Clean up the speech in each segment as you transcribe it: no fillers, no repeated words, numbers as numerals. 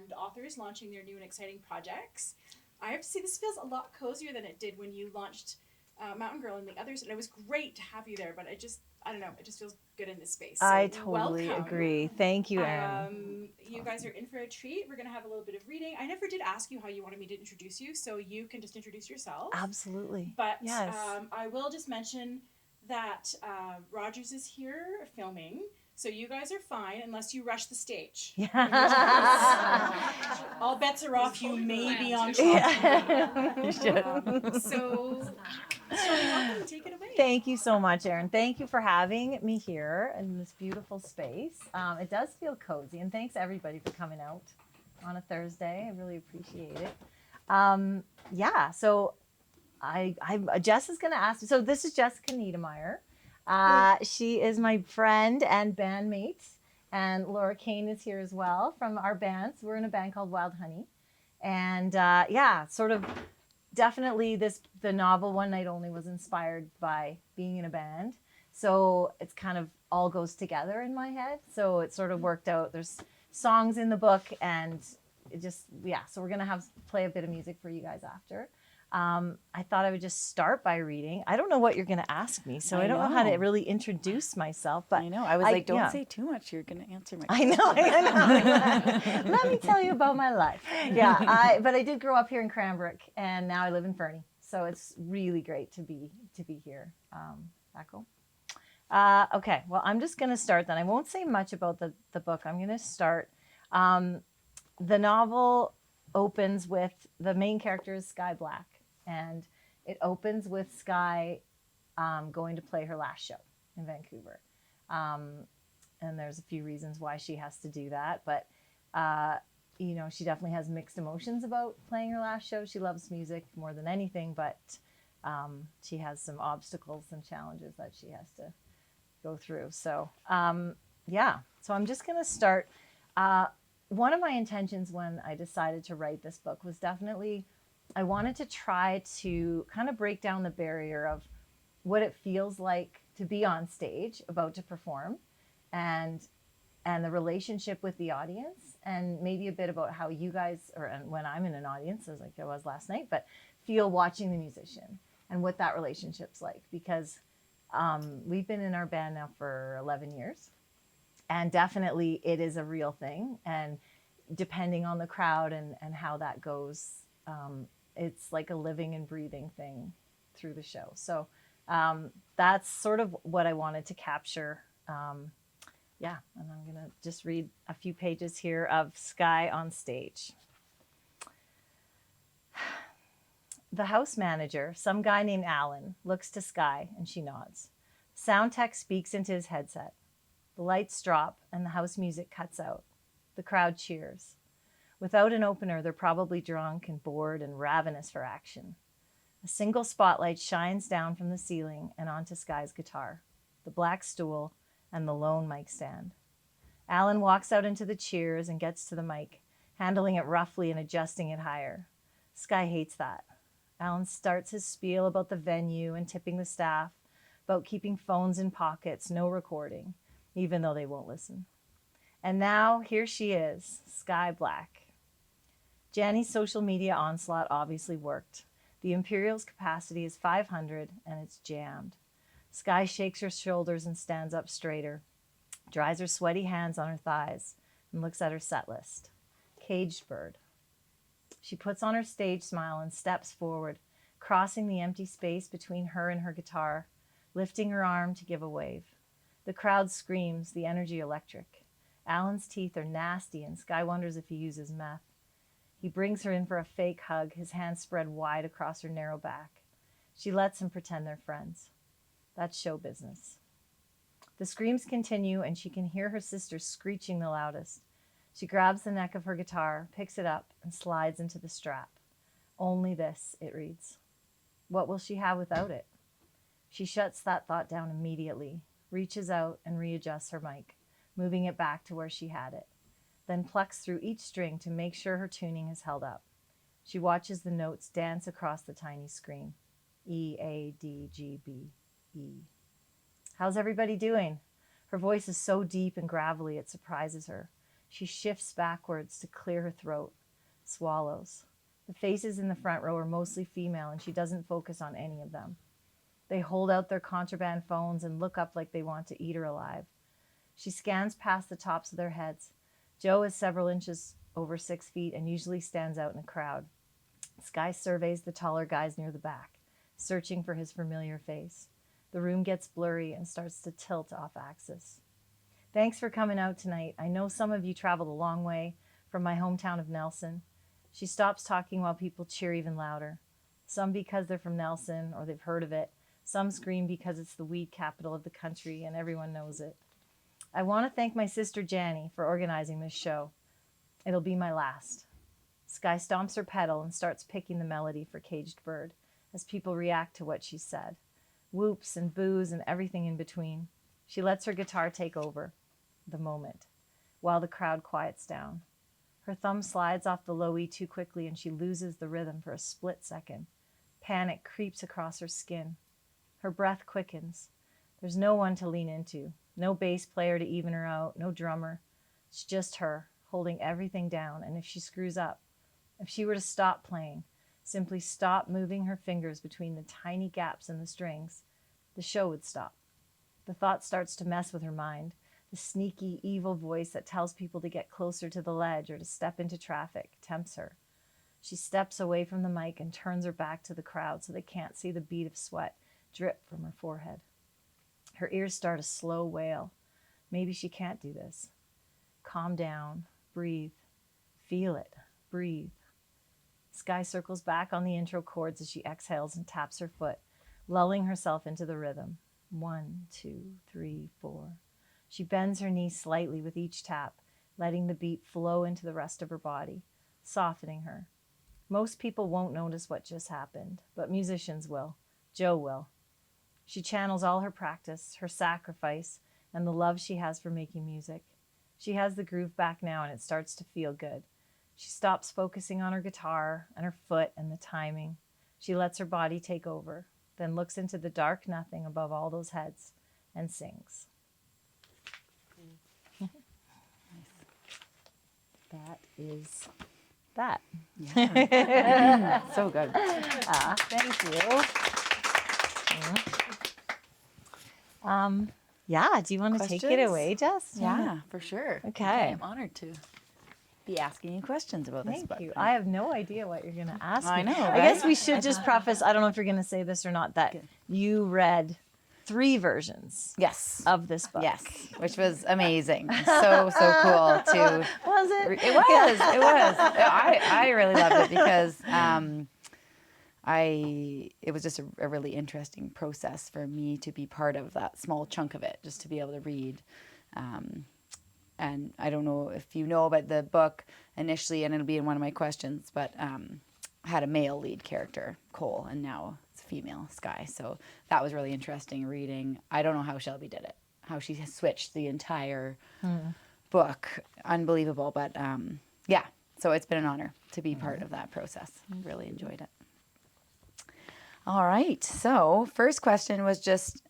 and authors launching their new and exciting projects. I have to say, this feels a lot cozier than it did when you launched Mountain Girl and the others. And it was great to have you there, but I don't know, it just feels good in this space. So I totally welcome. agree. Thank you, Erin. You guys are in for a treat. We're going to have a little bit of reading. I never did ask you how you wanted me to introduce you, so you can just introduce yourself. Absolutely. But yes. I will just mention that Rogers is here filming. So you guys are fine unless you rush the stage. Yeah. All bets are off. You may be on top. You should. So welcome. Take it away. Thank you so much, Erin. Thank you for having me here in this beautiful space. It does feel cozy, and thanks everybody for coming out on a Thursday. I really appreciate it. Yeah, so Jess is going to ask. So this is Jessica Niedermeyer. She is my friend and bandmate, and Laura Kane is here as well from our bands. We're in a band called Wild Honey, and yeah, sort of definitely the novel One Night Only was inspired by being in a band. So it's kind of all goes together in my head. So it sort of worked out. There's songs in the book, and it just, yeah. So we're gonna play a bit of music for you guys after. I thought I would just start by reading. I don't know what you're going to ask me, so I don't know how to really introduce myself. But I know. I was like, don't say too much. You're going to answer my question. I know. Let me tell you about my life. Yeah, but I did grow up here in Cranbrook, and now I live in Fernie. So it's really great to be here. That cool? Okay, well, I'm just going to start then. I won't say much about the book. I'm going to start. The novel opens with the main character is Sky Black. And it opens with Sky going to play her last show in Vancouver. And there's a few reasons why she has to do that. But, you know, she definitely has mixed emotions about playing her last show. She loves music more than anything, but she has some obstacles and challenges that she has to go through. So, yeah. So I'm just going to start. One of my intentions when I decided to write this book was definitely I wanted to try to kind of break down the barrier of what it feels like to be on stage, about to perform, and the relationship with the audience, and maybe a bit about how you guys, and when I'm in an audience, as like I was last night, but feel watching the musician and what that relationship's like. Because we've been in our band now for 11 years, and definitely it is a real thing. And depending on the crowd and how that goes, it's like a living and breathing thing through the show. So that's sort of what I wanted to capture. Yeah, and I'm going to just read a few pages here of Sky on stage. The house manager, some guy named Alan, looks to Sky and she nods. Sound tech speaks into his headset. The lights drop and the house music cuts out. The crowd cheers. Without an opener, they're probably drunk and bored and ravenous for action. A single spotlight shines down from the ceiling and onto Sky's guitar, the black stool, and the lone mic stand. Alan walks out into the cheers and gets to the mic, handling it roughly and adjusting it higher. Sky hates that. Alan starts his spiel about the venue and tipping the staff, about keeping phones in pockets, no recording, even though they won't listen. And now, here she is, Sky Black. Janny's social media onslaught obviously worked. The Imperial's capacity is 500 and it's jammed. Sky shakes her shoulders and stands up straighter, dries her sweaty hands on her thighs, and looks at her set list. Caged Bird. She puts on her stage smile and steps forward, crossing the empty space between her and her guitar, lifting her arm to give a wave. The crowd screams, the energy electric. Alan's teeth are nasty and Sky wonders if he uses meth. He brings her in for a fake hug, his hands spread wide across her narrow back. She lets him pretend they're friends. That's show business. The screams continue and she can hear her sister screeching the loudest. She grabs the neck of her guitar, picks it up, and slides into the strap. Only this, it reads. What will she have without it? She shuts that thought down immediately, reaches out and readjusts her mic, moving it back to where she had it, then plucks through each string to make sure her tuning is held up. She watches the notes dance across the tiny screen. E, A, D, G, B, E. How's everybody doing? Her voice is so deep and gravelly it surprises her. She shifts backwards to clear her throat, swallows. The faces in the front row are mostly female, and she doesn't focus on any of them. They hold out their contraband phones and look up like they want to eat her alive. She scans past the tops of their heads. Joe is several inches over 6 feet and usually stands out in a crowd. Sky surveys the taller guys near the back, searching for his familiar face. The room gets blurry and starts to tilt off axis. Thanks for coming out tonight. I know some of you traveled a long way from my hometown of Nelson. She stops talking while people cheer even louder. Some because they're from Nelson or they've heard of it. Some scream because it's the weed capital of the country and everyone knows it. I want to thank my sister Janny for organizing this show. It'll be my last. Sky stomps her pedal and starts picking the melody for Caged Bird as people react to what she said. Whoops and boos and everything in between. She lets her guitar take over the moment while the crowd quiets down. Her thumb slides off the low E too quickly and she loses the rhythm for a split second. Panic creeps across her skin. Her breath quickens. There's no one to lean into, no bass player to even her out, no drummer. It's just her, holding everything down, and if she screws up, if she were to stop playing, simply stop moving her fingers between the tiny gaps in the strings, the show would stop. The thought starts to mess with her mind, the sneaky, evil voice that tells people to get closer to the ledge or to step into traffic tempts her. She steps away from the mic and turns her back to the crowd so they can't see the bead of sweat drip from her forehead. Her ears start a slow wail. Maybe she can't do this. Calm down, breathe, feel it, breathe. Sky circles back on the intro chords as she exhales and taps her foot, lulling herself into the rhythm. 1, 2, 3, 4. She bends her knees slightly with each tap, letting the beat flow into the rest of her body, softening her. Most people won't notice what just happened, but musicians will. Joe will. She channels all her practice, her sacrifice, and the love she has for making music. She has the groove back now, and it starts to feel good. She stops focusing on her guitar and her foot and the timing. She lets her body take over, then looks into the dark nothing above all those heads and sings. That is that. Yeah. So good. Thank you. Yeah, do you want to take it Questions? away, Jess? Yeah, for sure. Okay. I'm honored to be asking you questions about this book. Thank you. I have no idea what you're going to ask I me. know, I guess right? we should just preface, I don't know if you're going to say this or not, that Good. you read 3 versions Yes. of this book. Yes, which was amazing. So cool to. Was it? It was. It was. I really loved it because it was just a really interesting process for me to be part of that small chunk of it, just to be able to read. And I don't know if you know about the book initially, and it'll be in one of my questions, but had a male lead character, Cole, and now it's a female, Sky. So that was really interesting reading. I don't know how Shelby did it, how she switched the entire book. Unbelievable. But yeah, so it's been an honor to be part of that process. I really enjoyed it. All right. So first question was just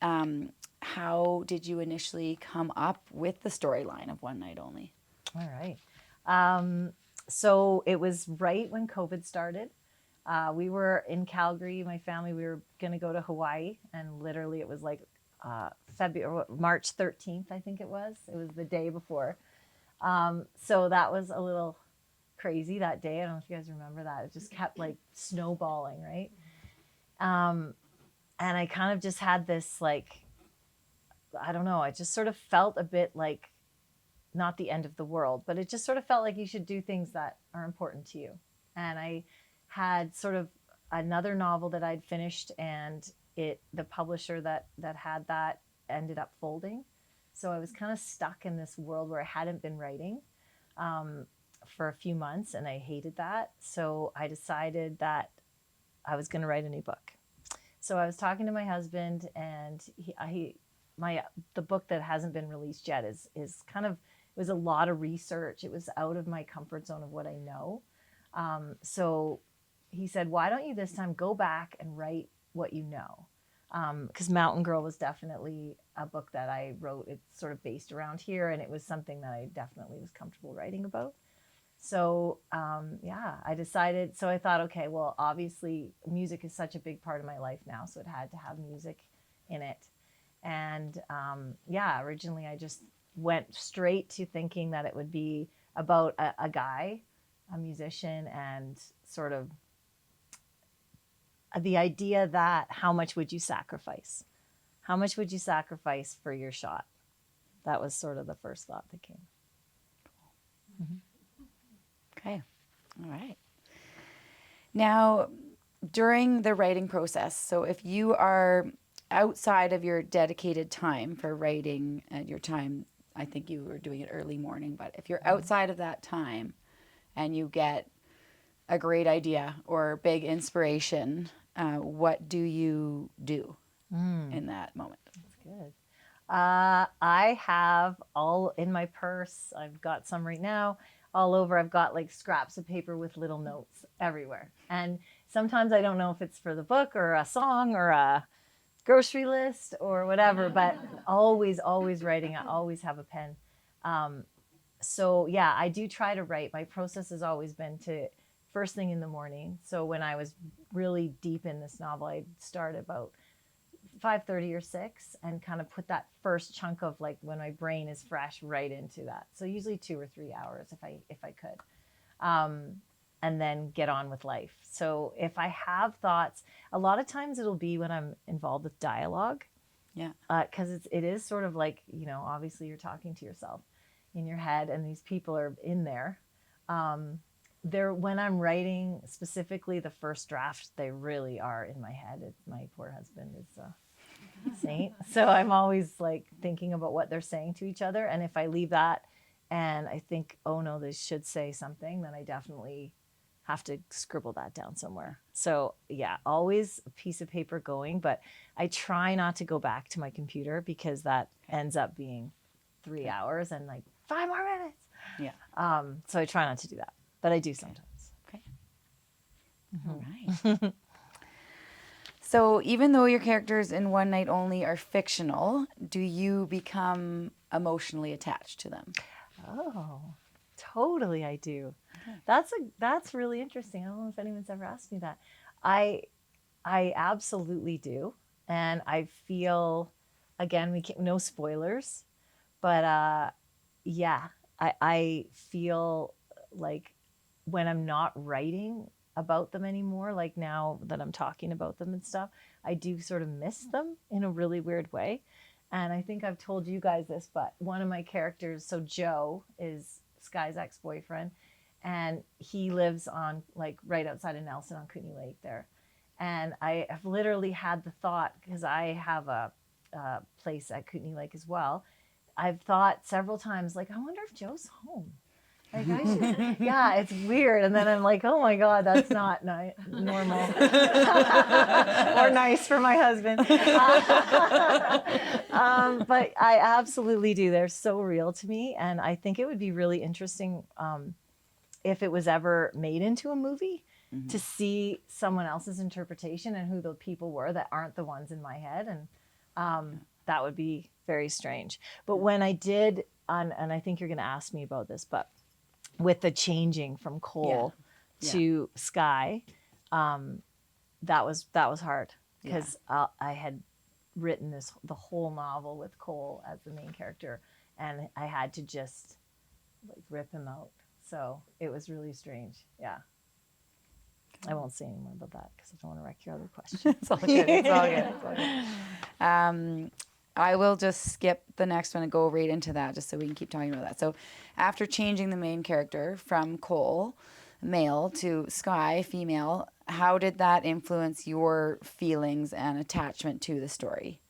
how did you initially come up with the storyline of One Night Only? All right. So it was right when COVID started. We were in Calgary, my family, we were going to go to Hawaii, and literally it was like March 13th, I think it was. It was the day before. So that was a little crazy that day. I don't know if you guys remember that. It just kept like snowballing, right? And I kind of just had this like, I don't know, I just sort of felt a bit like not the end of the world, but it just sort of felt like you should do things that are important to you. And I had sort of another novel that I'd finished, and the publisher that had that ended up folding. So I was kind of stuck in this world where I hadn't been writing for a few months, and I hated that. So I decided that I was going to write a new book. So I was talking to my husband, and the book that hasn't been released yet is kind of, it was a lot of research. It was out of my comfort zone of what I know. So he said, why don't you this time go back and write what you know? because Mountain Girl was definitely a book that I wrote. It's sort of based around here, and it was something that I definitely was comfortable writing about. So yeah, I decided. So I thought, okay, well, obviously, music is such a big part of my life now, so it had to have music in it. And yeah, originally I just went straight to thinking that it would be about a guy, a musician, and sort of the idea that how much would you sacrifice? How much would you sacrifice for your shot? That was sort of the first thought that came. Okay. All right. Now, during the writing process, so if you are outside of your dedicated time for writing at your time, I think you were doing it early morning, but if you're outside of that time and you get a great idea or big inspiration, what do you do in that moment? That's good. I have all in my purse. I've got some right now all over. I've got like scraps of paper with little notes everywhere. And sometimes I don't know if it's for the book or a song or a grocery list or whatever, but always writing. I always have a pen. So yeah, I do try to write. My process has always been to first thing in the morning. So when I was really deep in this novel, I'd start about 5:30 or 6 and kind of put that first chunk of like when my brain is fresh right into that. So usually 2 or 3 hours if I could. And then get on with life. So if I have thoughts, a lot of times it'll be when I'm involved with dialogue. Yeah. Because it is sort of like, you know, obviously you're talking to yourself in your head and these people are in there. When I'm writing specifically the first draft, they really are in my head. My poor husband is a saint. So I'm always like thinking about what they're saying to each other. And if I leave that and I think, oh no, they should say something, then I definitely have to scribble that down somewhere. So yeah, always a piece of paper going, but I try not to go back to my computer because that ends up being 3 hours and like 5 more minutes. Yeah. So I try not to do that, but I do sometimes. Okay. All right. So even though your characters in One Night Only are fictional, do you become emotionally attached to them? Oh, totally I do. Okay. That's really interesting. I don't know if anyone's ever asked me that. I absolutely do. And I feel, again, we can't, no spoilers, but yeah, I feel like when I'm not writing about them anymore, like now that I'm talking about them and stuff, I do sort of miss them in a really weird way. And I think I've told you guys this, but one of my characters, so Joe is Sky's ex-boyfriend, and he lives on like right outside of Nelson on Kootenay Lake there. And I have literally had the thought, because I have a place at Kootenay Lake as well. I've thought several times, like, I wonder if Joe's home. Like I should, yeah, it's weird. And then I'm like, oh my God, that's not normal or nice for my husband. But I absolutely do. They're so real to me. And I think it would be really interesting if it was ever made into a movie to see someone else's interpretation and who the people were that aren't the ones in my head. And that would be very strange. But when I did, and I think you're going to ask me about this, but with the changing from Cole to Sky, that was hard because I had written the whole novel with Cole as the main character, and I had to just like rip him out. So it was really strange. Yeah. I won't say any more about that because I don't want to wreck your other question. It's all good. It's all good. It's all good. I will just skip the next one and go right into that just so we can keep talking about that. So after changing the main character from Cole, male, to Sky, female, how did that influence your feelings and attachment to the story?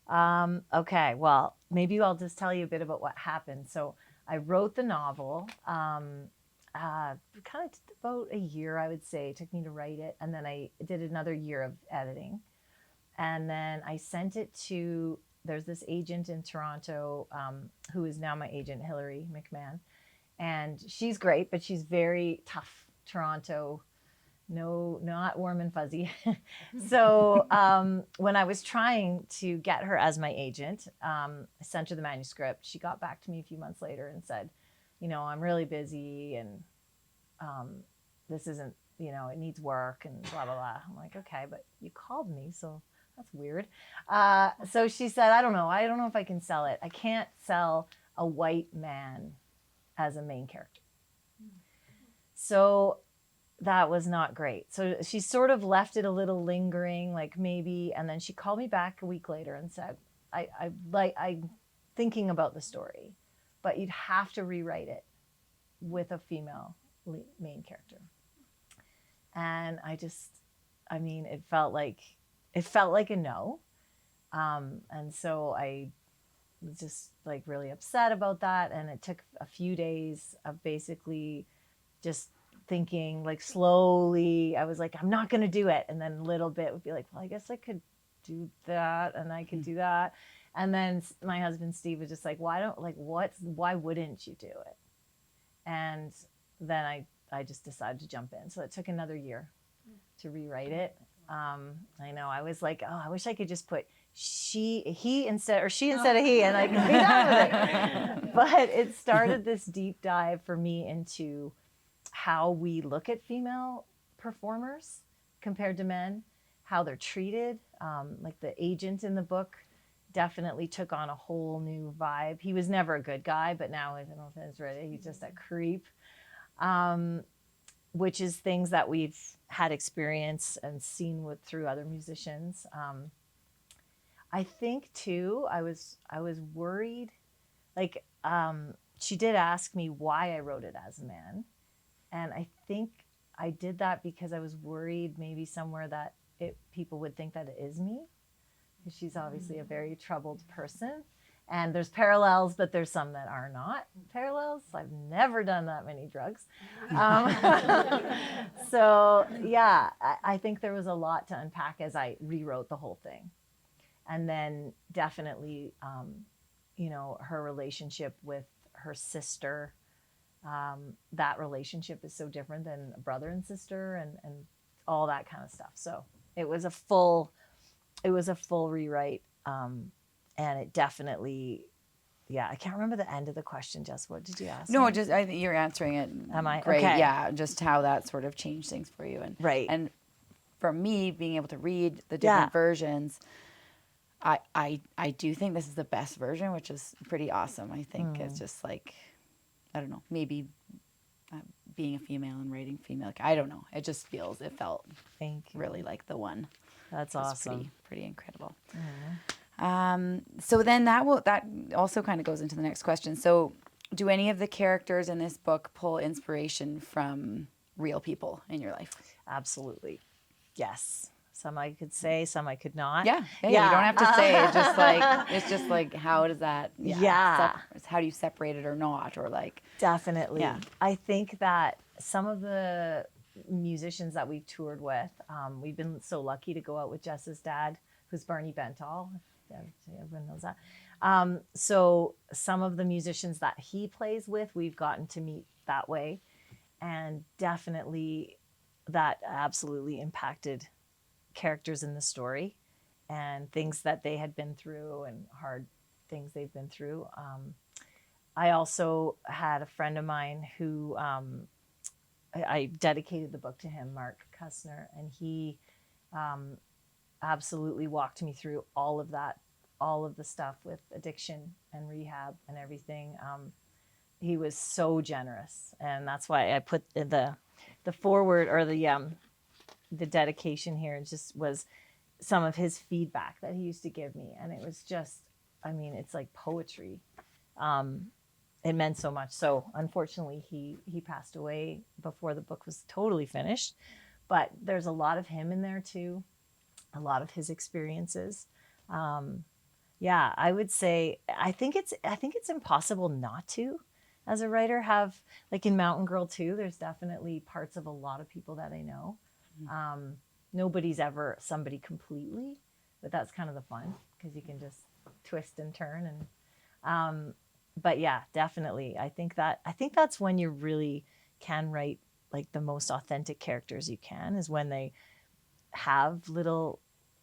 Okay, well, maybe I'll just tell you a bit about what happened. So I wrote the novel, kind of about a year, I would say. It took me to write it. And then I did another year of editing. And then I sent it to, there's this agent in Toronto who is now my agent, Hillary McMahon. And she's great, but she's very tough Toronto No, not warm and fuzzy. So when I was trying to get her as my agent, I sent her the manuscript. She got back to me a few months later and said, I'm really busy and this isn't, it needs work and blah, blah, blah. I'm like, okay, but you called me, so that's weird. So she said, I don't know if I can sell it. I can't sell a white man as a main character. So that was not great. So she sort of left it a little lingering, like maybe, and then she called me back a week later and said, I'm thinking about the story, but you'd have to rewrite it with a female main character. And it felt like a no. And so I was just like really upset about that. And it took a few days of basically just thinking, like, slowly. I was like, I'm not going to do it. And then a little bit would be like, well, I guess I could do that and I could do that. And then my husband, Steve, was just like, why wouldn't you do it? And then I just decided to jump in. So it took another year to rewrite it. I know, I was like, oh, I wish I could just put he instead of he, and I could be done with it. But it started this deep dive for me into how we look at female performers compared to men, how they're treated. Like the agent in the book definitely took on a whole new vibe. He was never a good guy, but now I don't know if that's right. He's just a creep, which is things that we've had experience and seen through other musicians. I think too, I was worried. Like she did ask me why I wrote it as a man. And I think I did that because I was worried maybe somewhere that people would think that it is me. Because she's obviously a very troubled person. And there's parallels, but there's some that are not parallels. I've never done that many drugs. So yeah, I think there was a lot to unpack as I rewrote the whole thing. And then definitely, her relationship with her sister. That relationship is so different than a brother and sister and all that kind of stuff. So it was a full rewrite. And it definitely, I can't remember the end of the question, Jess. What did you ask? No, me? just I think you're answering it. Am I? Great. Okay. Yeah, just how that sort of changed things for you. And right. And for me, being able to read the different versions, I do think this is the best version, which is pretty awesome. I think it's just like, I don't know, maybe being a female and writing female. I don't know. It felt really like the one. That's awesome. Pretty incredible. So then that also kind of goes into the next question. So do any of the characters in this book pull inspiration from real people in your life? Absolutely. Yes. Some I could say, some I could not. Yeah. You don't have to say. It's just like how does that? How do you separate it or not, or like? Definitely. Yeah. I think that some of the musicians that we've toured with, we've been so lucky to go out with Jess's dad, who's Barney Bentall. Everyone knows that. So some of the musicians that he plays with, we've gotten to meet that way, and definitely that absolutely impacted characters in the story and things that they had been through and hard things they've been through. I also had a friend of mine who I dedicated the book to him, Mark Kussner, and he absolutely walked me through all of that, all of the stuff with addiction and rehab and everything. He was so generous, and that's why I put the forward or the dedication here. Just was some of his feedback that he used to give me, and it was just, it's like poetry. It meant so much. So unfortunately, he passed away before the book was totally finished, but there's a lot of him in there too, a lot of his experiences. I would say I think it's impossible not to, as a writer, have, like in Mountain Girl too, there's definitely parts of a lot of people that I know. Nobody's ever somebody completely, but that's kind of the fun because you can just twist and turn. And but yeah, definitely, I think that's when you really can write like the most authentic characters you can is when they have little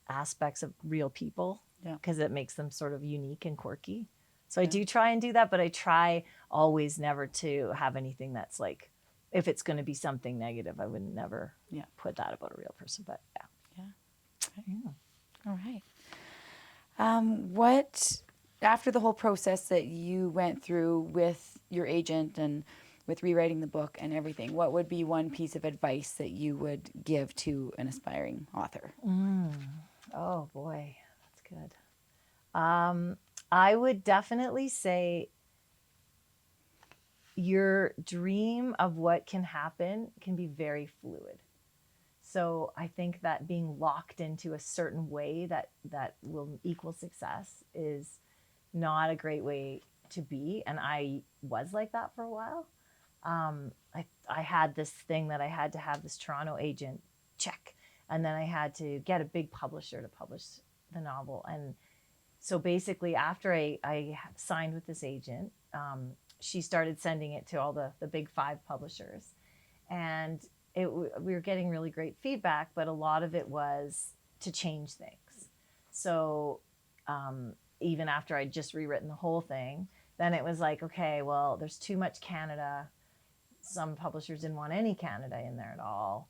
aspects of real people, because it makes them sort of unique and quirky. So I do try and do that, but I try always never to have anything that's like, if it's going to be something negative, I would never put that about a real person. But All right. What, after the whole process that you went through with your agent and with rewriting the book and everything, what would be one piece of advice that you would give to an aspiring author? Oh boy, that's good. I would definitely say your dream of what can happen can be very fluid. So I think that being locked into a certain way that will equal success is not a great way to be. And I was like that for a while. I had this thing that I had to have this Toronto agent check. And then I had to get a big publisher to publish the novel. And so basically after I signed with this agent, she started sending it to all the big 5 publishers. And we were getting really great feedback, but a lot of it was to change things. So even after I'd just rewritten the whole thing, then it was like, okay, well, there's too much Canada. Some publishers didn't want any Canada in there at all.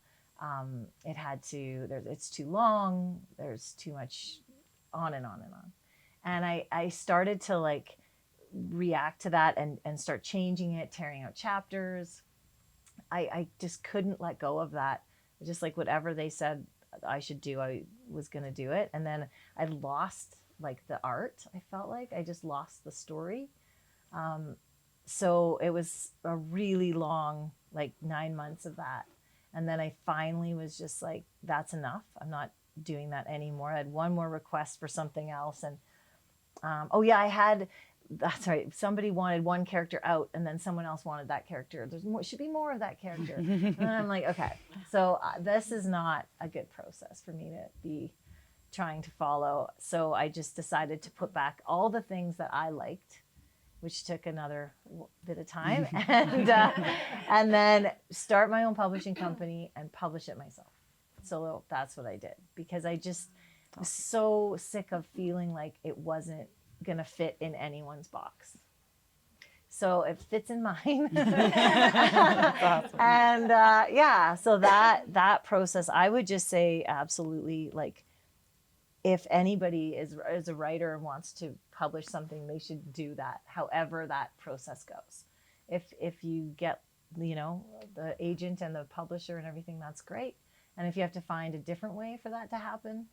It's too long. There's too much on and on and on. And I started to like react to that and start changing it, tearing out chapters. I just couldn't let go of that. Just like whatever they said I should do, I was going to do it. And then I lost like the art. I felt like I just lost the story. So it was a really long, like 9 months of that. And then I finally was just like, that's enough. I'm not doing that anymore. I had one more request for something else. And that's right. Somebody wanted one character out and then someone else wanted that character. Should be more of that character. And I'm like, okay, so this is not a good process for me to be trying to follow. So I just decided to put back all the things that I liked, which took another bit of time, and then start my own publishing company and publish it myself. So that's what I did, because I just was so sick of feeling like it wasn't going to fit in anyone's box. So it fits in mine. Awesome. And so that process, I would just say absolutely, like, if anybody is a writer and wants to publish something, they should do that, however that process goes. If you get, the agent and the publisher and everything, that's great. And if you have to find a different way for that to happen,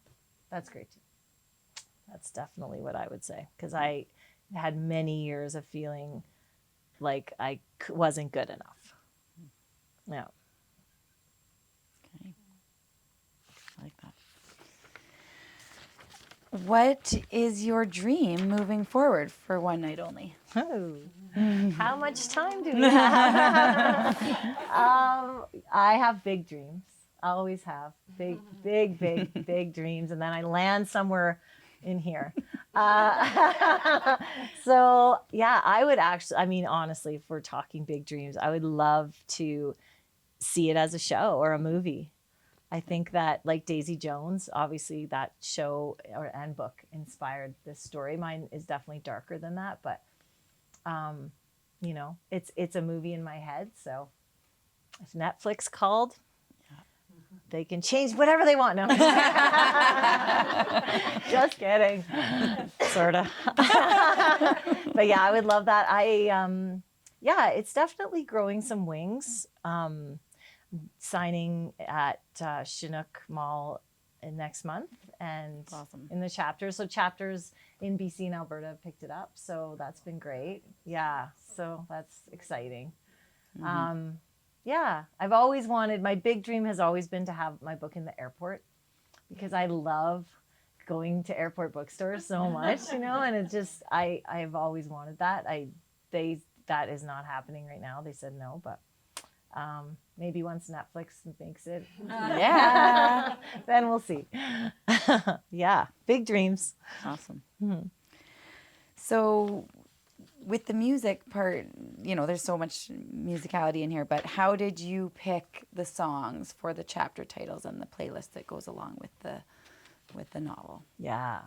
that's great too. That's definitely what I would say, because I had many years of feeling like I wasn't good enough. Yeah. Okay. I like that. What is your dream moving forward for One Night Only? Oh, how much time do we have? I have big dreams. I always have big dreams, and then I land somewhere in here. So yeah, I would actually, honestly, if we're talking big dreams, I would love to see it as a show or a movie. I think that, like Daisy Jones, obviously that show and book inspired this story. Mine is definitely darker than that, but it's a movie in my head. So if Netflix called, they can change whatever they want. No, just kidding, sort of. But yeah, I would love that. It's definitely growing some wings. Signing at Chinook Mall next month, and awesome. In the chapters. So chapters in BC and Alberta have picked it up, so that's been great. Yeah, so that's exciting. Mm-hmm. I've always wanted, my big dream has always been to have my book in the airport, because I love going to airport bookstores so much, and it's just, I've always wanted that. That is not happening right now. They said no, but maybe once Netflix makes it, then we'll see. Yeah, big dreams. Awesome. Mm-hmm. So with the music part, there's so much musicality in here, but how did you pick the songs for the chapter titles and the playlist that goes along with the novel? Yeah.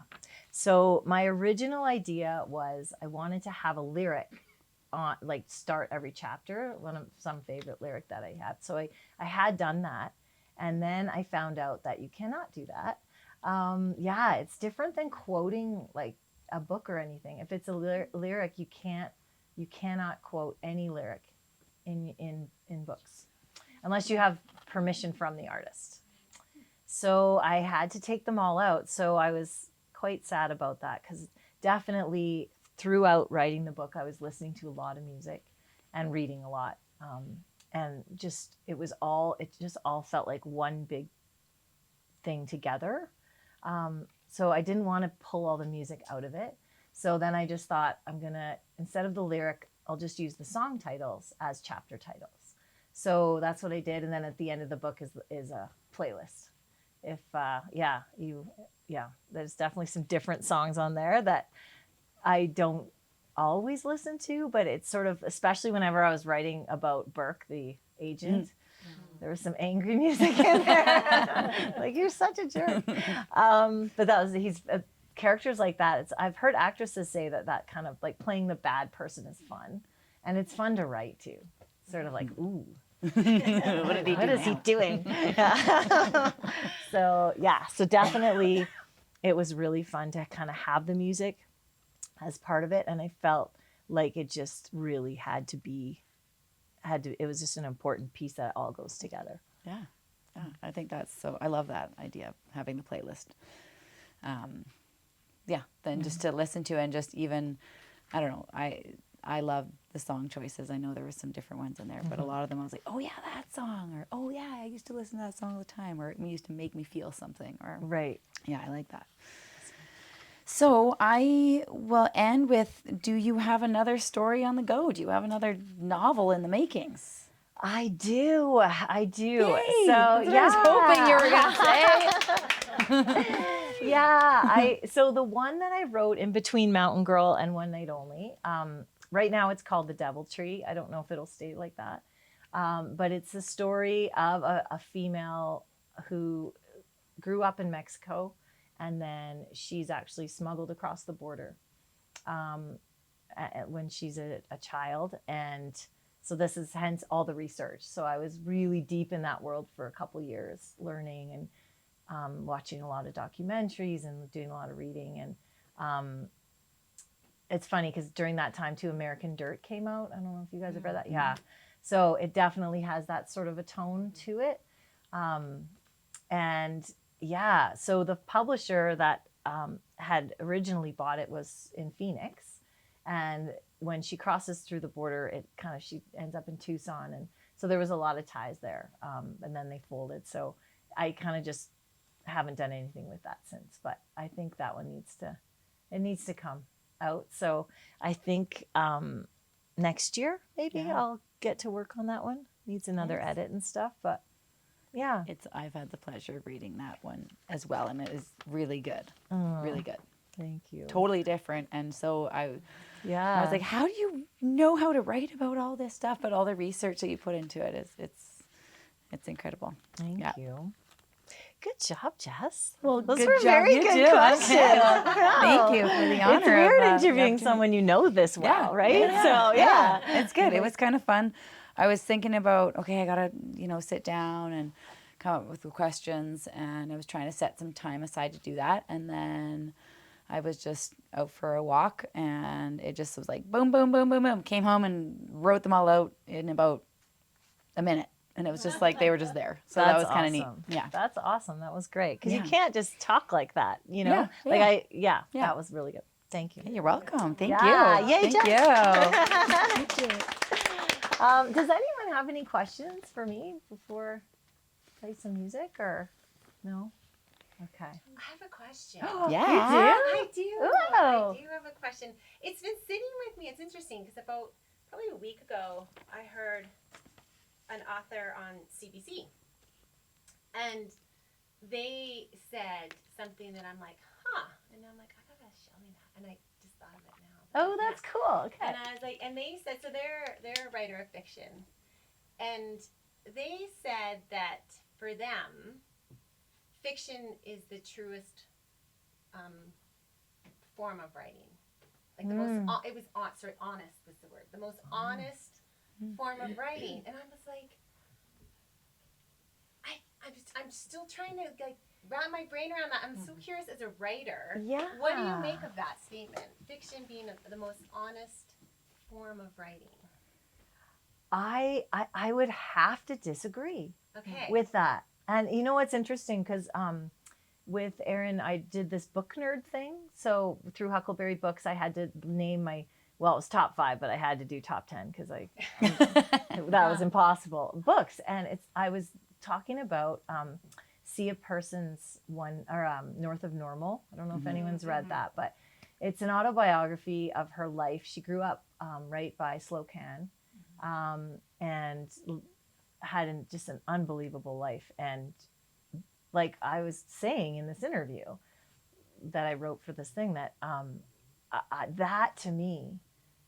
So my original idea was I wanted to have a lyric on, like, start every chapter, some favorite lyric that I had. So I had done that. And then I found out that you cannot do that. Yeah, it's different than quoting like a book or anything. If it's a lyric, you cannot quote any lyric in books unless you have permission from the artist. So I had to take them all out. So I was quite sad about that, because definitely throughout writing the book, I was listening to a lot of music and reading a lot. And it just all felt like one big thing together. So I didn't want to pull all the music out of it. So then I just thought, instead of the lyric, I'll just use the song titles as chapter titles. So that's what I did. And then at the end of the book is a playlist. There's definitely some different songs on there that I don't always listen to, but it's sort of, especially whenever I was writing about Burke, the agent, there was some angry music in there. Like, you're such a jerk. But he's characters like that. I've heard actresses say that kind of like playing the bad person is fun, and it's fun to write too. Sort of like, ooh. What is he doing? Yeah. So definitely it was really fun to kind of have the music as part of it. And I felt like it just really it was just an important piece that all goes together. Yeah. I think I love that idea of having the playlist. Then just to listen to, and just even, I don't know, I love the song choices. I know there were some different ones in there, but a lot of them I was like, oh yeah, that song, or oh yeah, I used to listen to that song all the time, or it used to make me feel something, or right. Yeah, I like that. So I will end with, do you have another story on the go? Do you have another novel in the makings? I do. Yay! So That's what I was hoping you were going to say. Yeah. So the one that I wrote in between Mountain Girl and One Night Only, right now it's called The Devil Tree. I don't know if it'll stay like that. But it's the story of a female who grew up in Mexico, and then she's actually smuggled across the border when she's a child. And so this is hence all the research. So I was really deep in that world for a couple years, learning and watching a lot of documentaries and doing a lot of reading. And it's funny because during that time too, American Dirt came out. I don't know if you guys have read that. Yeah. So it definitely has that sort of a tone to it. And yeah, so the publisher that had originally bought it was in Phoenix. And when she crosses through the border, she ends up in Tucson. And so there was a lot of ties there. And then they folded. So I kind of just haven't done anything with that since. But I think that one needs to come out. So I think next year, maybe I'll get to work on that one. Needs another edit and stuff, but yeah. I've had the pleasure of reading that one as well, and it is really good. Really good. Thank you. Totally different. And so I was like, how do you know how to write about all this stuff? But all the research that you put into it it's incredible. Thank you. Good job, Jess. Well, those good were job. very You good too. questions. Thank you for the honor. It's weird of, interviewing someone you know this well, right? Yeah. So yeah, it's good. It was kind of fun. I was thinking about, okay, I gotta sit down and come up with the questions, and I was trying to set some time aside to do that, and then I was just out for a walk, and it just was like boom, boom, boom, boom, boom. Came home and wrote them all out in about a minute. And it was just like they were just there. So that was kind of neat. Yeah. That's awesome. That was great. Because you can't just talk like that, Yeah. That was really good. Thank you. You're welcome. Thank you. Yay, Thank you. Thank you. Does anyone have any questions for me before I play some music, or no? Okay. I have a question. Yeah. I do. Ooh. I do have a question. It's been sitting with me. It's interesting because about probably a week ago, I heard an author on CBC, and they said something that I'm like, and I'm like, I gotta show me that, and I just thought of it now. Oh, that's cool. Okay. And I was like, and they said, so they're a writer of fiction, and they said that for them, fiction is the truest form of writing. Like the most, it was honest was the word. The most honest form of writing, and I was like, I'm still trying to like wrap my brain around that. I'm so curious as a writer. Yeah. What do you make of that statement? Fiction being the most honest form of writing. I would have to disagree Okay. with that. And you know what's interesting? Because with Erin, I did this book nerd thing. So through Huckleberry Books, I had to name my, well, it was top 5, but I had to do top 10 because that was impossible. Books. And I was talking about See a Person's one, or North of Normal. I don't know if anyone's read that, but it's an autobiography of her life. She grew up right by Slocan and had just an unbelievable life. And like I was saying in this interview that I wrote for this thing, that that to me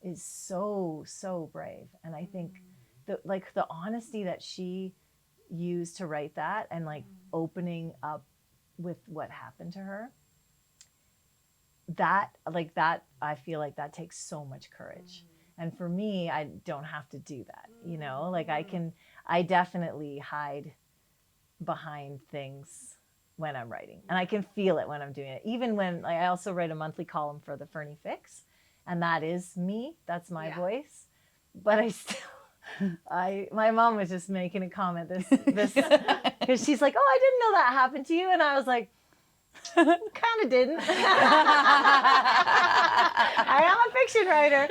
is so brave. And I think the honesty that she used to write that, and like opening up with what happened to her, that I feel like that takes so much courage. And for me, I don't have to do that, you know, like I definitely hide behind things when I'm writing, and I can feel it when I'm doing it. Even when I also write a monthly column for the Fernie Fix, and that is me, that's my voice. But I still, my mom was just making a comment this, because she's like, oh, I didn't know that happened to you. And I was like, kind of didn't. I am a fiction writer.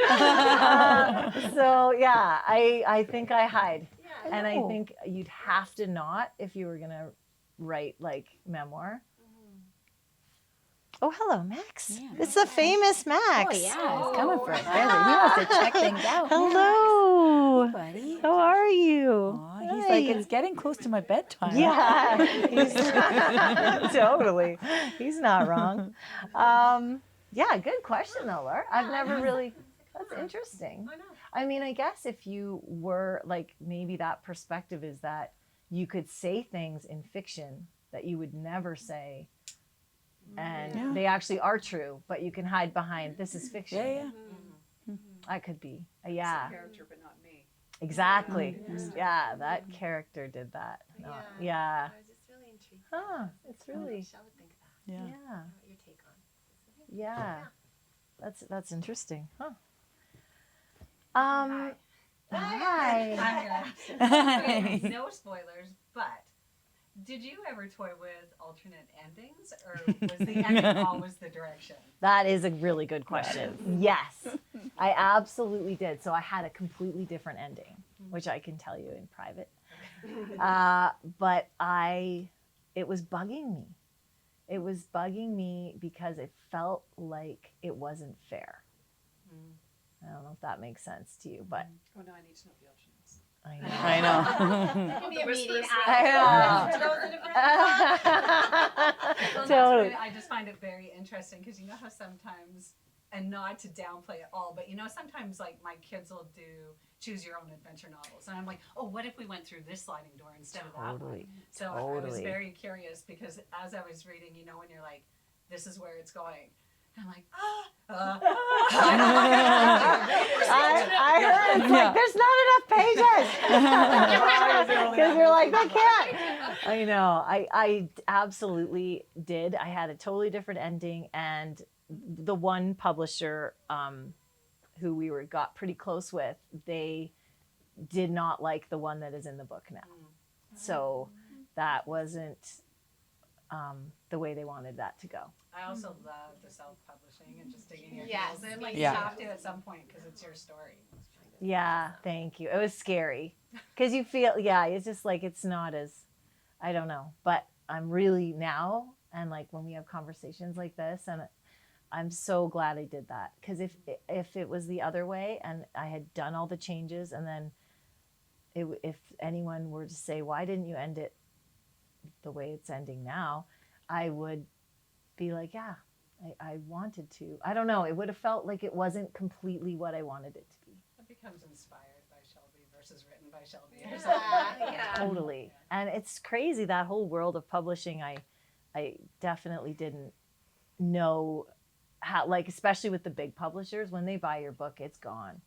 So yeah, I think I hide. Yeah, and I think you'd have to not if you were going to write like memoir. Oh, hello, Max. Yeah. It's the famous Max. Oh, yeah. He's coming for a visit. He wants to check things out. Hello. Hey, buddy. How are you? Aw, he's like, it's getting close to my bedtime. Yeah. Totally. He's not wrong. Yeah, good question, though, Laura. I've never really... That's interesting. I know. I mean, I guess if you were, like, maybe that perspective is that you could say things in fiction that you would never say, and they actually are true, but you can hide behind, this is fiction. Yeah. That could be. Yeah. It's a character, but not me. Exactly. Yeah, that character did that. No, yeah. I was just really intrigued. Huh, it's really... Michelle would think of that. Yeah. Yeah. What your take on? Yeah. That's interesting. Huh. Hi. Hi. I'm gonna no spoilers, but did you ever toy with alternate endings, or was the ending always the direction? That is a really good question. Yes, I absolutely did. So I had a completely different ending, which I can tell you in private. But it was bugging me. It was bugging me because it felt like it wasn't fair. I don't know if that makes sense to you, but Oh no, I need to know the alternatives. I know. I know. There can be a Whispers meeting were- after. For those that have read the book. Well, Totally. I just find it very interesting because you know how sometimes, and not to downplay it all, but you know sometimes like my kids will do choose your own adventure novels, and I'm like, oh, what if we went through this sliding door instead of that one? Totally. So I was Totally. very curious because as I was reading, you know, when you're like, this is where it's going. I'm like, I heard it's like there's not enough pages because you're like they can't. I know. I absolutely did. I had a totally different ending, and the one publisher who we got pretty close with, they did not like the one that is in the book now. So that wasn't the way they wanted that to go. I also love the self-publishing and just digging your Yes, heels in. Like me you too. have to at some point because it's your story. Yeah, thank you. It was scary because you feel, it's just like it's not as, I don't know, but I'm really now, and like when we have conversations like this, and I'm so glad I did that, because if it was the other way and I had done all the changes, and then if anyone were to say, why didn't you end it the way it's ending now, I would be like, I wanted to. I don't know. It would have felt like it wasn't completely what I wanted it to be. It becomes inspired by Shelby versus written by Shelby or something. Yeah. Totally. And it's crazy, that whole world of publishing. I definitely didn't know how, like, especially with the big publishers, when they buy your book, it's gone.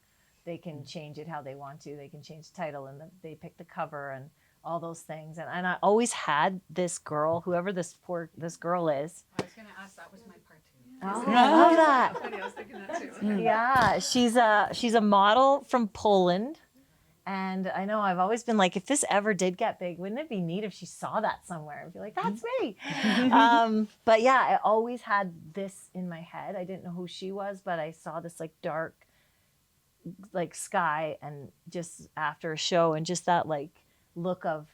They can change it how they want to. They can change the title, and they pick the cover and all those things. And I always had this girl, whoever this girl is. I was going to ask, that was my part too. Oh, I love that. Funny, I was thinking that too. Yeah, she's a model from Poland. And I know I've always been like, if this ever did get big, wouldn't it be neat if she saw that somewhere and be like, that's me? But yeah, I always had this in my head. I didn't know who she was, but I saw this like dark, like sky, and just after a show, and just that like look of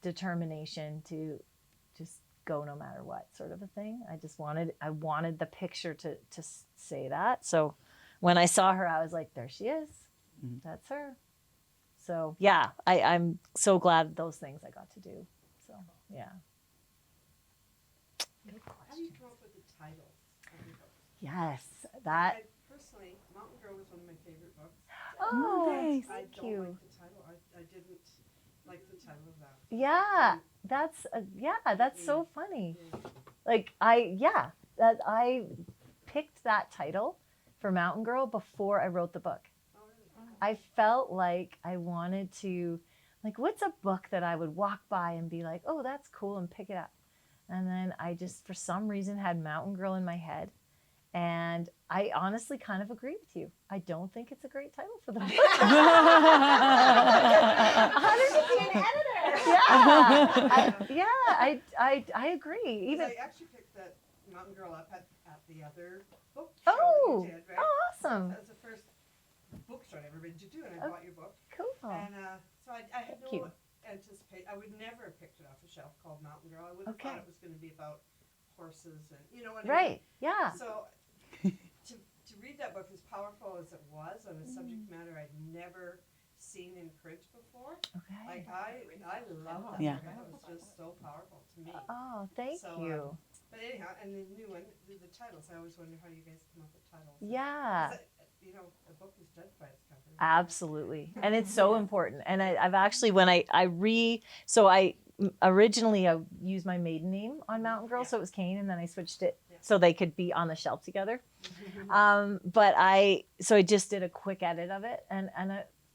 determination to just go no matter what, sort of a thing. I wanted the picture to say that. So when I saw her, I was like, there she is. That's her. So yeah, I'm so glad those things I got to do. So yeah. How do you come up with the titles of your books? Yes, that. I personally, Mountain Girl was one of my favorite books. Oh, nice. I thank don't you. like the title. I didn't like the title of that. Yeah, that's so funny. Yeah. Like I picked that title for Mountain Girl before I wrote the book. Oh, really? I felt like I wanted to, like, what's a book that I would walk by and be like, oh, that's cool, and pick it up. And then I just, for some reason, had Mountain Girl in my head. And I honestly kind of agree with you. I don't think it's a great title for the book. 100%. I agree. Even I actually picked that Mountain Girl up at the other book show oh, that you did, right? awesome, That was the first bookstore I'd ever been to do, and I bought your book. cool. And so I had Thank you. I would never have picked it off a shelf called Mountain Girl. I would have Okay. thought it was going to be about horses and what Right? I Yeah. mean. So to read that book, as powerful as it was on a subject matter I'd never seen in print before, Okay. like I love that Yeah. book. It was just so powerful to me. Oh, thank So, you. But anyhow, and the new one, the titles. I always wonder how you guys come up with titles. Yeah. 'Cause a book is judged by its cover. Absolutely. And it's so important. And I've actually, when I originally I used my maiden name on Mountain Girl, so it was Kane, and then I switched it so they could be on the shelf together. But I just did a quick edit of it, and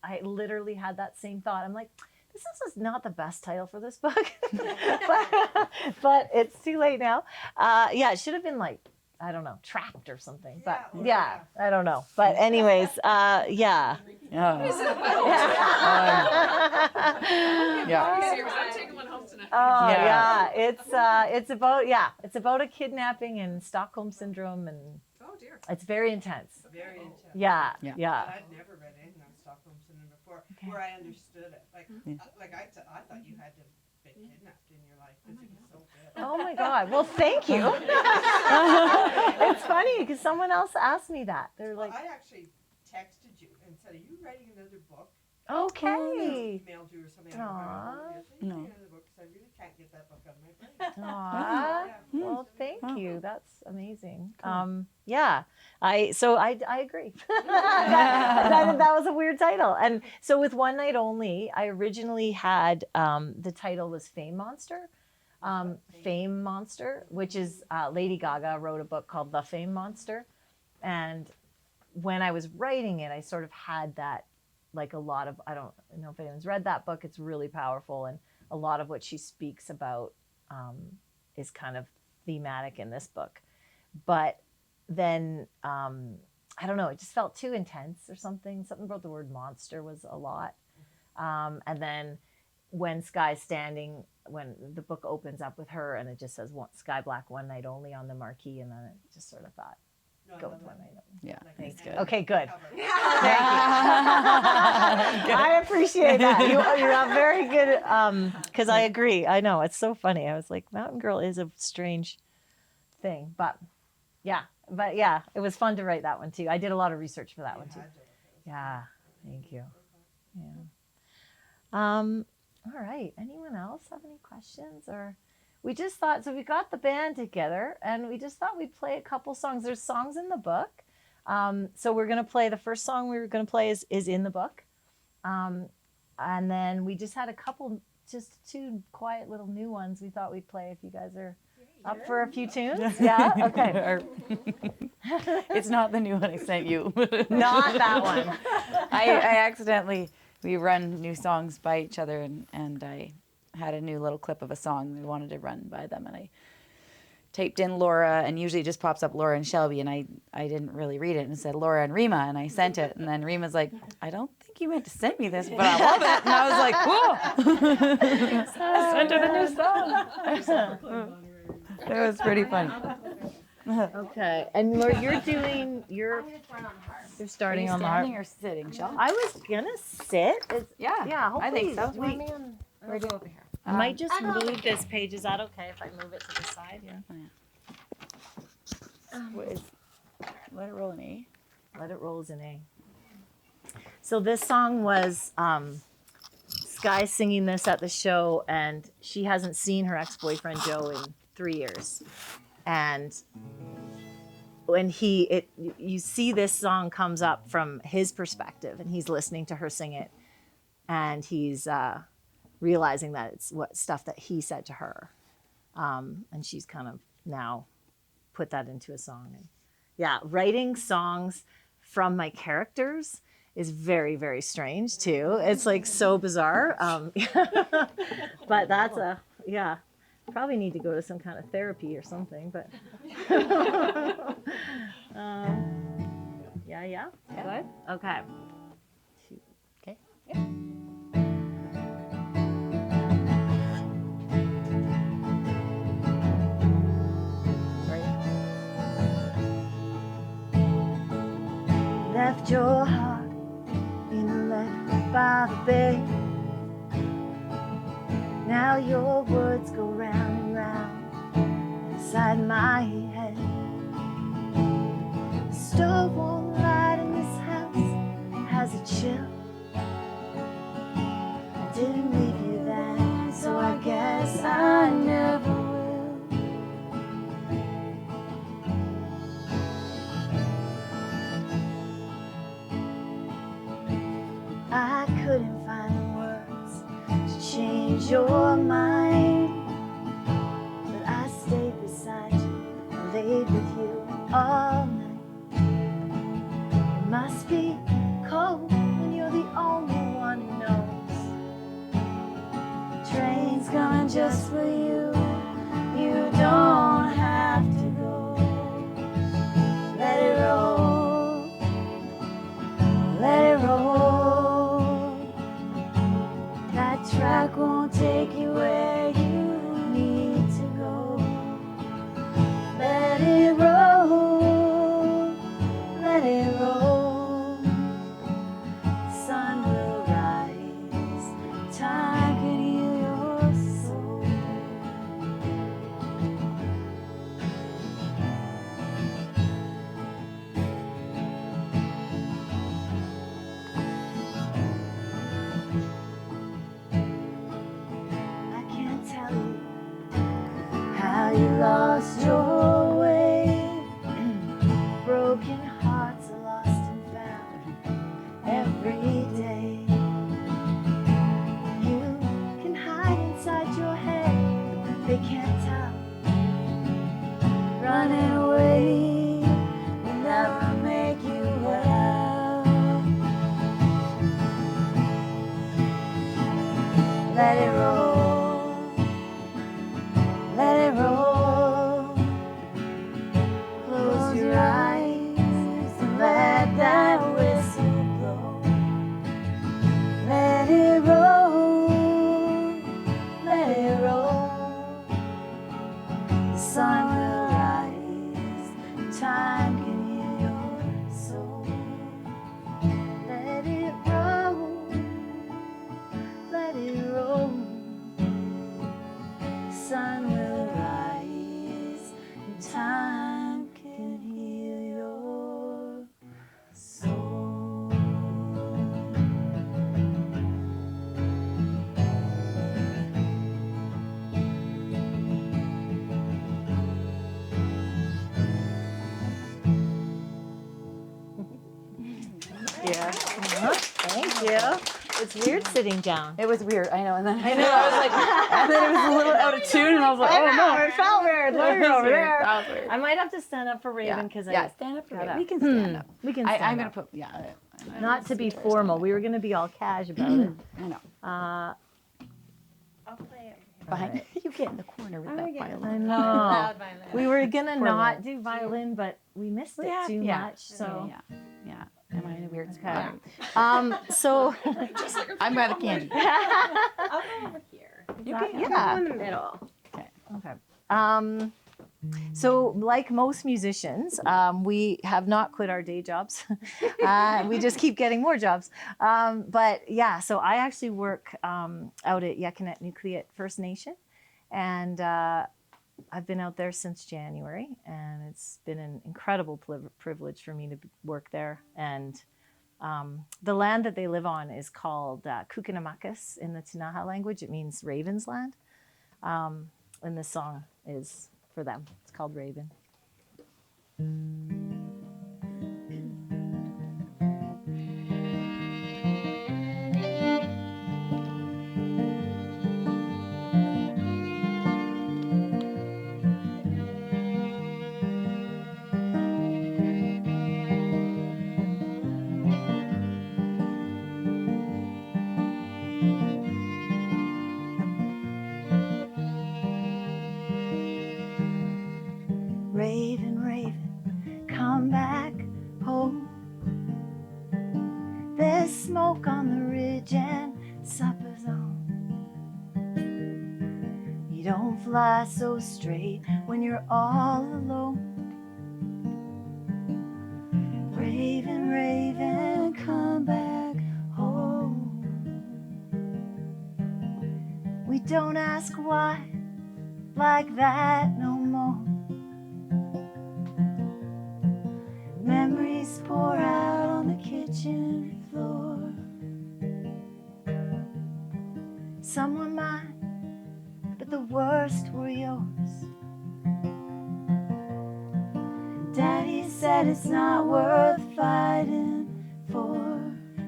I literally had that same thought. I'm like, this is not the best title for this book, but it's too late now. Yeah, it should have been like, I don't know, Trapped or something. But yeah, I don't know. But anyways, yeah. Yeah. I'm taking one home tonight. Oh Yeah. yeah, it's about a kidnapping and Stockholm syndrome, and Oh dear. it's very intense. Very intense. Yeah, Yeah. yeah. I'd never read anything on Stockholm syndrome before, where I understood it. Like, I thought you had to be kidnapped in your life because it was so good. Oh my God. Well, thank you. It's funny because someone else asked me that. They're Well, like, I actually texted you and said, "Are you writing another book?" okay. Emailed you or something. I don't know Aw. what it is. Are you writing another book? 'Cause I really can't get that book out of my brain. Aw. Yeah. Well, thank Wow. you. That's amazing. Yeah, I agree. that was a weird title. And so with One Night Only, I originally had the title was Fame Monster. Fame Monster, which is Lady Gaga wrote a book called The Fame Monster. And when I was writing it, I sort of had that, like a lot of, I don't know if anyone's read that book. It's really powerful. And a lot of what she speaks about is kind of thematic in this book. But then, I don't know, it just felt too intense or something. Something about the word monster was a lot. And then when Sky's standing, when the book opens up with her and it just says Sky Black One Night Only on the marquee, and then it just sort of thought, No, I go love with One that. Night Only. Yeah. Like Thanks. an Okay, good. cover. I appreciate that. You have very good, because I agree. I know, it's so funny. I was like, Mountain Girl is a strange thing, but yeah, it was fun to write that one too. I did a lot of research for that one too. Had to. Yeah, thank you. Yeah. All right. Anyone else have any questions? Or we just thought, so we got the band together and we just thought we'd play a couple songs. There's songs in the book. So we're going to play, the first song we were going to play is in the book. And then we just had a couple, just 2 quiet little new ones we thought we'd play if you guys are up for a few tunes. Yeah? Okay. It's not the new one I sent you. Not that one. I accidentally, we run new songs by each other, and I had a new little clip of a song I wanted to run by them, and I typed in Laura, and usually it just pops up Laura and Shelby, and I didn't really read it, and it said Laura and Rima, and I sent it, and then Rima's like, I don't think you meant to send me this, but I love it, and I was like, whoa. I sent her the new song. It was pretty funny. Okay. And Laura, you're starting on the harp. Standing or sitting, Shel? I was gonna sit. Yeah, Yeah, hopefully. I think so. Wait, Or go over here. I might just move this page. Is that okay if I move it to the side? Yeah. Let it roll in A. Let it roll as an A. So this song was Sky singing this at the show, and she hasn't seen her ex-boyfriend Joe in 3 years. And when you see this song comes up from his perspective, and he's listening to her sing it, and he's realizing that it's what stuff that he said to her, and she's kind of now put that into a song. And yeah, writing songs from my characters is very, very strange too. It's like so bizarre, but that's probably need to go to some kind of therapy or something. But yeah. Good. Okay. Okay. Left your heart in the left by the bay. Now your words go round and round inside my head. The stove won't light in this house, has a chill. I didn't leave you then, so I guess I never will. I couldn't find the words to change your mind, but I stayed beside you, I laid with you all night. It must be cold when you're the only one who knows. The train's coming just for you, you don't have to go. Let it roll, let it roll. That track won't take you where you need to go. Let it roll, let it roll. The sun will rise, time can heal your soul. I can't tell you how you lost your way. Broken hearts are lost and found every day. You can hide inside your head, they can't tell. Running away will never make you well. Let it roll, let it roll. Close your eyes and let that whistle blow. Let it roll, let it roll. The sun will rise, time can heal your soul. Let it roll, let it roll. Thank you. It's weird sitting down. It was weird, I know. And then I know. I was like, and then it was a little out of tune, and I was like, oh no, it felt weird. Look It was over weird. there. That was weird. I might have to stand up for Raven because yeah, stand up for gotta- me. We can stand up. we can stand I'm gonna up. put Not to be formal. We were going to be all cash about it. I know. I'll play it. Behind you get in the corner with that I violin. know. Loud violin. We were going to Poor not little- do violin, but we missed it too much. So, yeah. Am I in a weird okay. spot? So I'm by the candy. I'll go over here. yeah. In the middle. Okay. So, like most musicians, we have not quit our day jobs. We just keep getting more jobs. But yeah, so I actually work out at Yakinet Nucleate First Nation, and I've been out there since January, and it's been an incredible privilege for me to work there. And the land that they live on is called Kukinamakas in the Tinaha language. It means Raven's Land. And this song is for them. It's called Raven. Raven, Raven, come back home. There's smoke on the ridge and supper's on. You don't fly so straight when you're all alone. Raven, Raven, come back home. We don't ask why like that no more. Memories pour out on the kitchen floor. Some were mine, but the worst were yours. Daddy said it's not worth fighting for.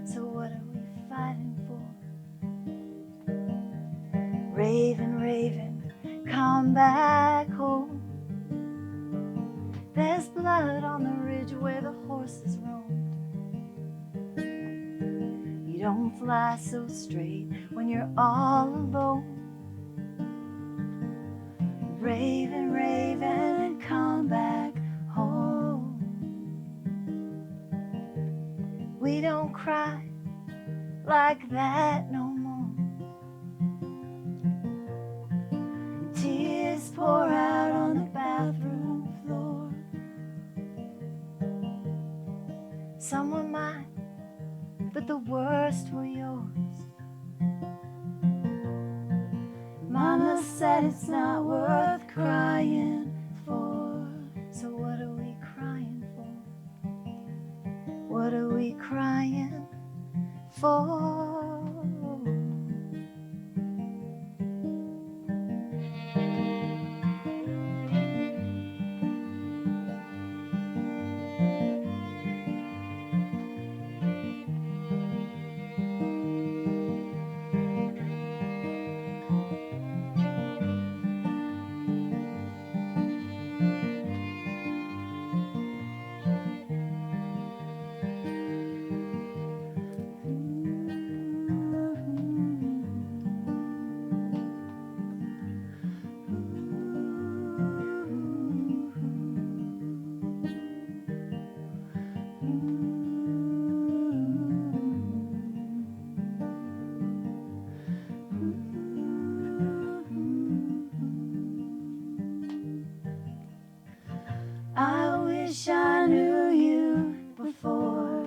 So what are we fighting for? Raven, Raven, come back home. There's blood on the ridge where the horses roamed. You don't fly so straight when you're all alone. Raven, Raven, come back home. We don't cry like that no more. Tears pour out on the bathroom floor. Some were mine, but the worst were yours. Mama said it's not worth crying for. So what are we crying for? What are we crying for? I wish I knew you before.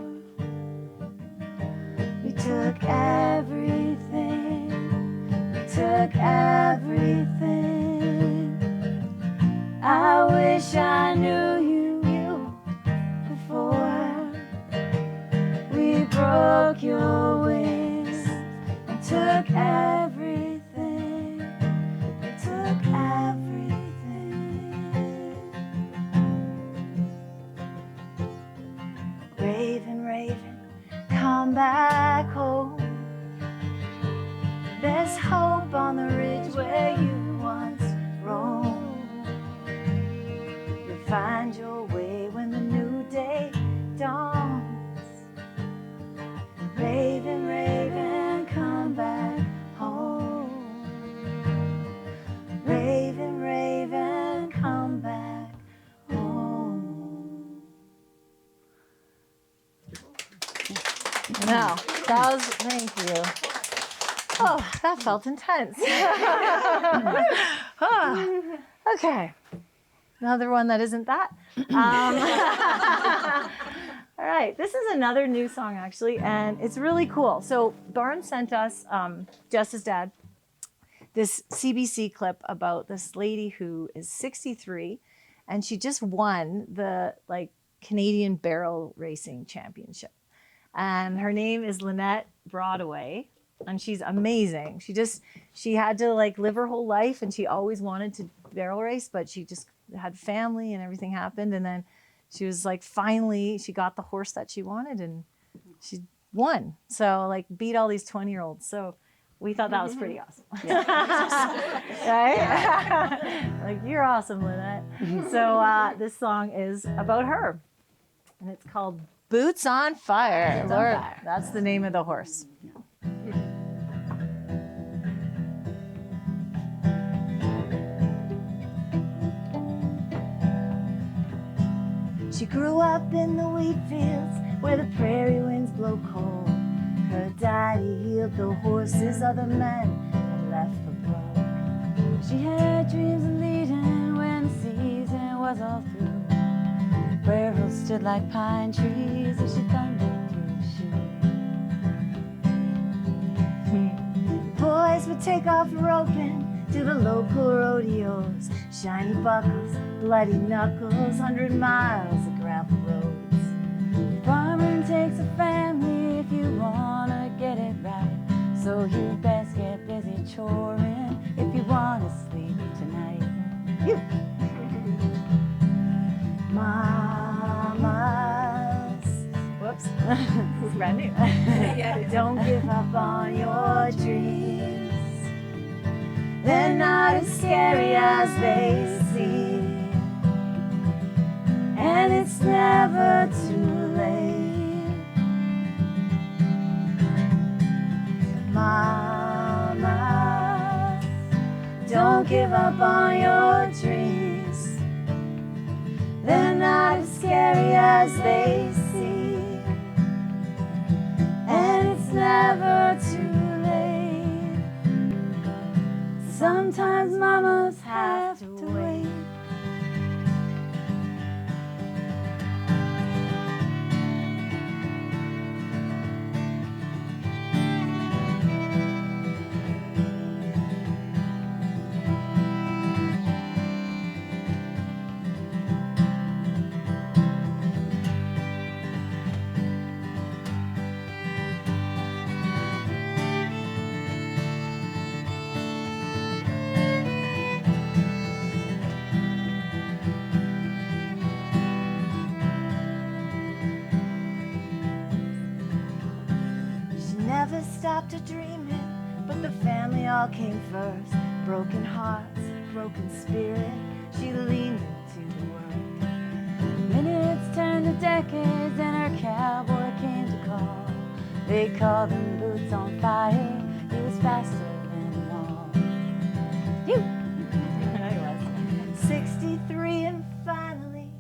We took everything. We took everything. I wish I knew you before. We broke your wings and took everything. We took everything. Raven, Raven, That was, thank you. Oh, that felt intense. Oh, okay. Another one that isn't that. All right, this is another new song actually, and it's really cool. So Barnes sent us, Jess's dad, this CBC clip about this lady who is 63, and she just won the Canadian barrel racing championship. And her name is Lynette Broadway, and she's amazing. She had to live her whole life, and she always wanted to barrel race, but she just had family and everything happened, and then she was finally she got the horse that she wanted, and she won. So beat all these 20-year-olds. So we thought that was pretty awesome. Right? You're awesome, Lynette. So this song is about her, and it's called Boots on Fire. That's the name of the horse. She grew up in the wheat fields where the prairie winds blow cold. Her daddy healed the horses other men had left for broke. She had dreams of leading when the season was all through. Prairie hills stood like pine trees as she thundered through the chute. Boys would take off roping to the local rodeos. Shiny buckles, bloody knuckles, 100 miles of gravel roads. Farming takes a family if you wanna get it right. So you best get busy choring if you wanna sleep tonight. Mamas, whoops, this is brand new. Don't give up on your dreams. They're not as scary as they seem, and it's never too late. Mama, don't give up on your dreams. They're not as scary as they seem, and it's never too late. Sometimes mamas have to wait. Never stopped her dreaming, but the family all came first. Broken hearts, broken spirit, she leaned into the work. Minutes turned to decades and her cowboy came to call. They called him Boots on Fire, he was faster than them all. You! I was 63 and finally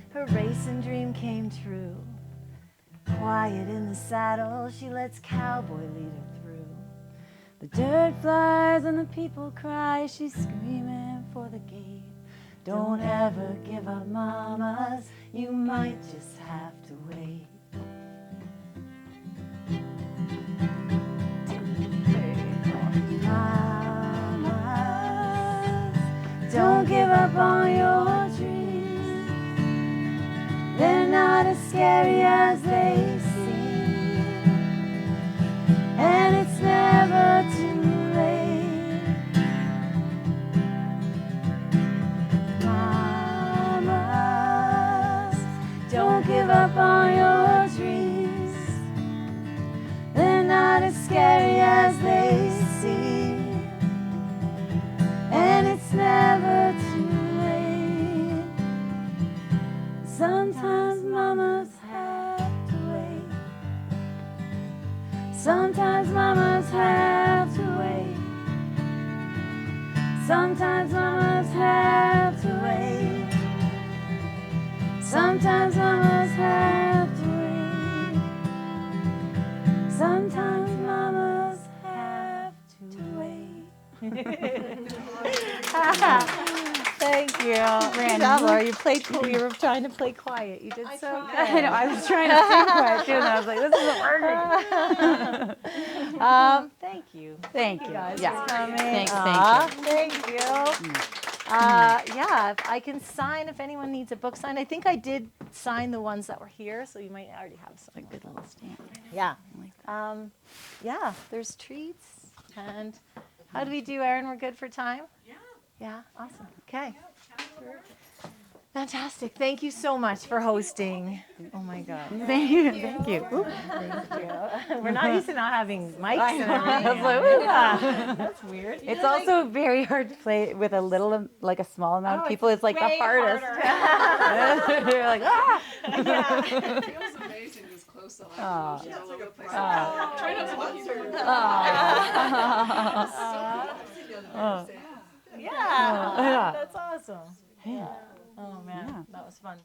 her racing dream came true. Quiet in the saddle, she lets cowboy lead her through. The dirt flies and the people cry, she's screaming for the gate. Don't ever give up, mamas, you might just have to wait. Mamas, don't give up on your dreams. They're not as scary as they seem, and it's never too late. Mamas, don't give up on your dreams. They're not as scary as they seem, and it's never too late. Sometimes mamas have Thank you. Good job, Laura. You played cool. You were trying to play quiet. You did so good. I know. I was trying to stay quiet too, and I was like, "This isn't working." Thank you. Thank you. Guys, Yeah. for coming. Thank Thank you. Yeah, if I can sign if anyone needs a book signed. I think I did sign the ones that were here, so you might already have some. A good little stamp. Yeah. I like that. Yeah, there's treats. And how do we do, Erin? We're good for time? Yeah. Yeah, awesome. Okay. Fantastic. Thank you so much for hosting. Oh my God. Thank you. Thank you. Oop. Thank you. We're not used to not having mics I and know. everything. I was like, ooh. Yeah. That's weird. It's also very hard to play with a little, like a small amount of people. It's like the way hardest. You're like, ah. Yeah. It feels amazing this close up. Aw. All That's over like the a place. private- Try not to look either. Yeah. That's awesome. Yeah. Oh man, that was fun.